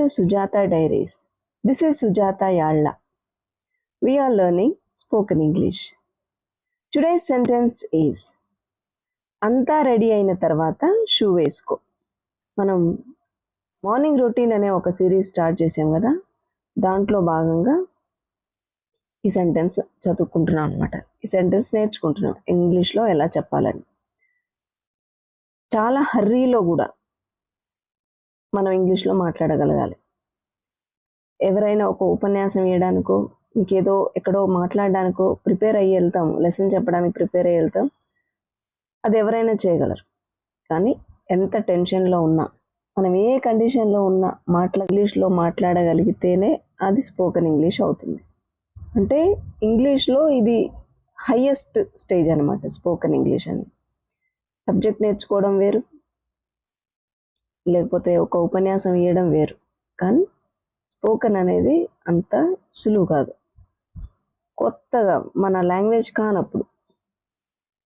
to Sujata Diaries. This is Sujata Yalla. We are learning spoken English. Today's sentence is అంతా ready అయిన తర్వాత shoe వేసుకో. మనం morning routine అనే ఒక సిరీస్ స్టార్ట్ చేసాం కదా, దాంట్లో భాగంగా ఈ సెంటెన్స్ చదువుకుంటున్నాం అనమాట. ఈ సెంటెన్స్ నేర్చుకుంటున్నాం ఇంగ్లీష్లో ఎలా చెప్పాలని. చాలా హర్రీలో కూడా మనం ఇంగ్లీష్లో మాట్లాడగలగాలి. ఎవరైనా ఒక ఉపన్యాసం ఇవ్వడానికో ఇంకేదో ఎక్కడో మాట్లాడడానికో ప్రిపేర్ అయ్యి వెళ్తాం, లెసన్ చెప్పడానికి ప్రిపేర్ అయ్యి వెళ్తాం, అది ఎవరైనా చేయగలరు. కానీ ఎంత టెన్షన్లో ఉన్నా, మనం ఏ కండిషన్లో ఉన్నా ఇంగ్లీష్లో మాట్లాడగలిగితేనే అది స్పోకెన్ ఇంగ్లీష్ అవుతుంది. అంటే ఇంగ్లీష్లో ఇది హైయెస్ట్ స్టేజ్ అనమాట స్పోకెన్ ఇంగ్లీష్ అని. సబ్జెక్ట్ నేర్చుకోవడం వేరు, లేకపోతే ఒక ఉపన్యాసం ఇవ్వడం వేరు, కానీ స్పోకెన్ అనేది అంత సులువు కాదు. కొత్తగా మన లాంగ్వేజ్ కానప్పుడు,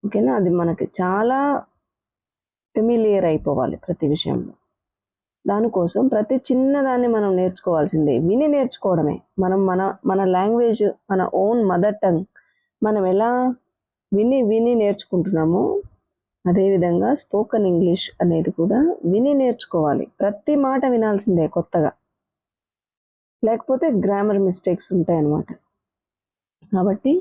ఓకేనా, అది మనకి చాలా ఫెమిలియర్ అయిపోవాలి ప్రతి విషయంలో. దానికోసం ప్రతి చిన్నదాన్ని మనం నేర్చుకోవాల్సిందే, విని నేర్చుకోవడమే. మనం మన లాంగ్వేజ్, మన ఓన్ మదర్ టంగ్ మనం ఎలా విని నేర్చుకుంటున్నామో అదేవిధంగా స్పోకెన్ ఇంగ్లీష్ అనేది కూడా విని నేర్చుకోవాలి. ప్రతి మాట వినాల్సిందే కొత్తగా, లేకపోతే గ్రామర్ మిస్టేక్స్ ఉంటాయన్నమాట. కాబట్టి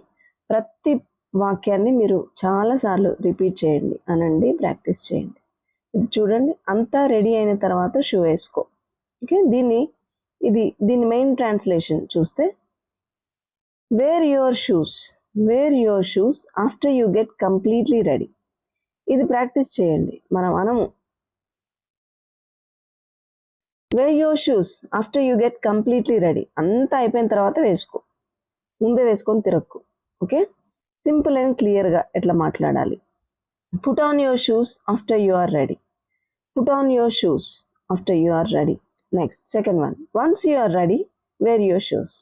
ప్రతి వాక్యాన్ని మీరు చాలాసార్లు రిపీట్ చేయండి, అనండి, ప్రాక్టీస్ చేయండి. ఇది చూడండి, అంతా రెడీ అయిన తర్వాత షూ వేసుకో. ఓకే, దీని మెయిన్ ట్రాన్స్లేషన్ చూస్తే wear your shoes after you get completely ready. ఇది ప్రాక్టీస్ చేయండి. మనం అనము wear your shoes after you get completely ready. అంతా అయిపోయిన తర్వాత వేసుకో, ముందే వేసుకొని తిరక్కు. ఓకే, సింపుల్ అండ్ క్లియర్గా ఎట్లా మాట్లాడాలి. Put on your shoes after you are ready. Put on your shoes after you are ready. Next, second one. Once you are ready, wear your shoes.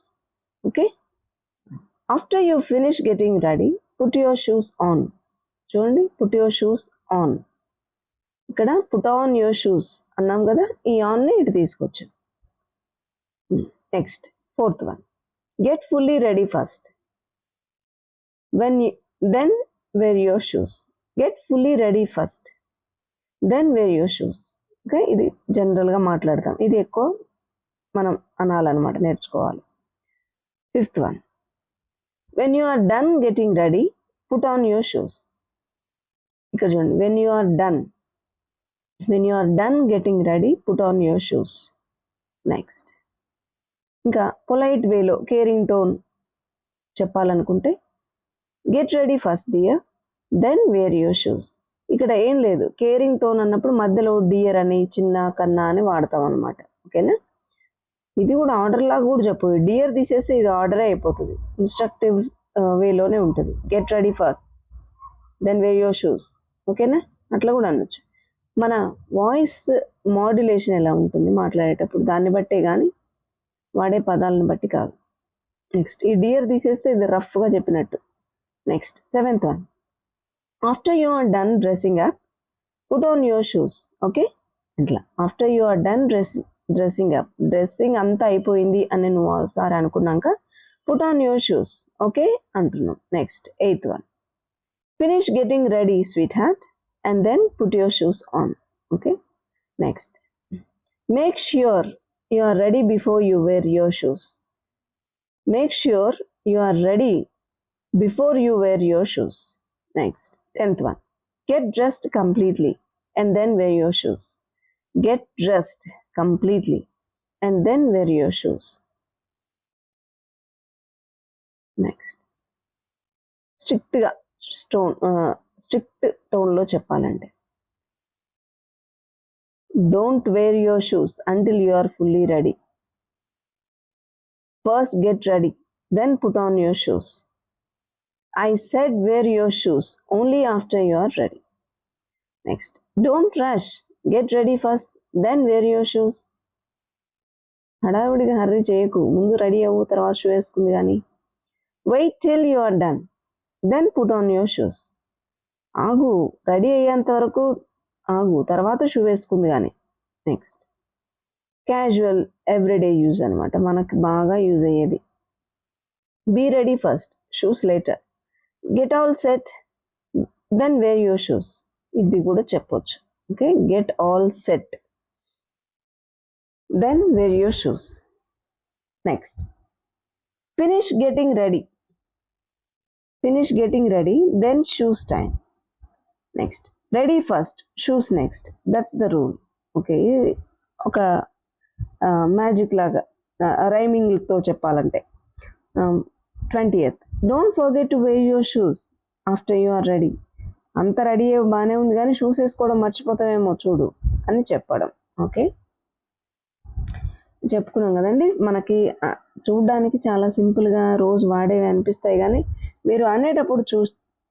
Okay? After you finish getting ready, put your shoes on. చూడండి, put your shoes on. ఇక్కడ put on your shoes అన్నాం కదా, ఈ ఆన్ని ఇటు తీసుకొచ్చాం. Next, fourth one. Get fully ready first. Then wear your shoes. Get fully ready first. Then wear your shoes. Okay, ఇది జనరల్గా మాట్లాడతాం, ఇది ఎక్కువ మనం అనాలన్నమాట, నేర్చుకోవాలి. Fifth one. When you are done getting ready, put on your shoes. ఇక్కడ చూడండి, when you are done getting ready, put on your shoes. Next, ఇంకా పొలైట్ వేలో కేరింగ్ టోన్ చెప్పాలనుకుంటే get ready first dear, then wear your shoes. ఇక్కడ ఏం లేదు, caring tone అన్నప్పుడు మధ్యలో డియర్ అని, చిన్న, కన్నా అని వాడతాం అనమాట. ఓకేనా, ఇది కూడా ఆర్డర్ లాగా కూడా చెప్పు. డియర్ తీసేస్తే ఇది ఆర్డరే అయిపోతుంది, ఇన్స్ట్రక్టివ్ వేలోనే ఉంటుంది. Get ready first, then wear your shoes. ఓకేనా, అట్లా కూడా అనొచ్చు. మన వాయిస్ మాడ్యులేషన్ ఎలా ఉంటుంది మాట్లాడేటప్పుడు, దాన్ని బట్టే కానీ వాడే పదాలను బట్టి కాదు. నెక్స్ట్, ఈ డియర్ తీసేస్తే ఇది రఫ్గా చెప్పినట్టు. Next, seventh one. After you are done dressing up, put on your shoes. Okay, ఇట్లా after you are done dressing up, dressing అంతా అయిపోయింది అని నువ్వు ఒకసారి అనుకున్నాక put on your shoes. Okay అంటున్నాం. Next, eighth one. Finish getting ready sweetheart and then put your shoes on. Okay, next, make sure you are ready before you wear your shoes. Make sure you are ready before you wear your shoes. Next, 10th one. Get dressed completely and then wear your shoes. Get dressed completely and then wear your shoes. Next, strict tone lo చెప్పాలంటే don't wear your shoes until you are fully ready. First get ready, then put on your shoes. I said wear your shoes only after you are ready. Next, don't rush. Get ready first, then wear your shoes. హడావుడిగా hurry చేయకు, ముందు రెడీ అవ్వు, తర్వాత shoe వేసుకుంది కానీ. Wait till you are done, then put on your shoes. ఆగు, ready అయ్యేంత వరకు ఆగు, తర్వాత షూ వేసుకుంది కానీ. నెక్స్ట్, క్యాజువల్ ఎవ్రీడే యూజ్ అనమాట, మనకు బాగా యూజ్ అయ్యేది. Be ready first, shoes later. Get all set, then wear your shoes. ఇది కూడా చెప్పొచ్చు. Okay, get all set, then wear your shoes. Next, finish getting ready. Finish getting ready, then shoes time. Next, ready first, shoes next. That's the rule. Okay, ఇది ఒక magic లాగా రైమింగ్తో చెప్పాలంటే. 20th, don't forget to wear your shoes after you are ready. అంత ready బాగానే ఉంది కానీ shoes వేసుకోవడం మర్చిపోతామేమో చూడు అని చెప్పడం. ఓకే, చెప్పుకున్నాం కదండి. మనకి చూడడానికి చాలా సింపుల్గా రోజు వాడేవి అనిపిస్తాయి, కానీ మీరు అనేటప్పుడు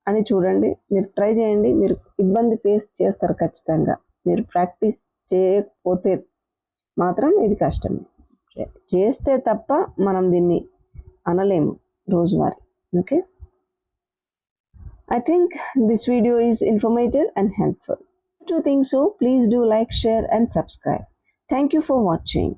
అని చూడండి, మీరు ట్రై చేయండి. మీరు ఇబ్బంది ఫేస్ చేస్తారు ఖచ్చితంగా. మీరు ప్రాక్టీస్ చేయకపోతే మాత్రం ఇది కష్టం. చేస్తే తప్ప మనం దీన్ని అనలేము రోజువారీ. Okay, I think this video is informative and helpful. If you think so, please do like, share and subscribe. Thank you for watching.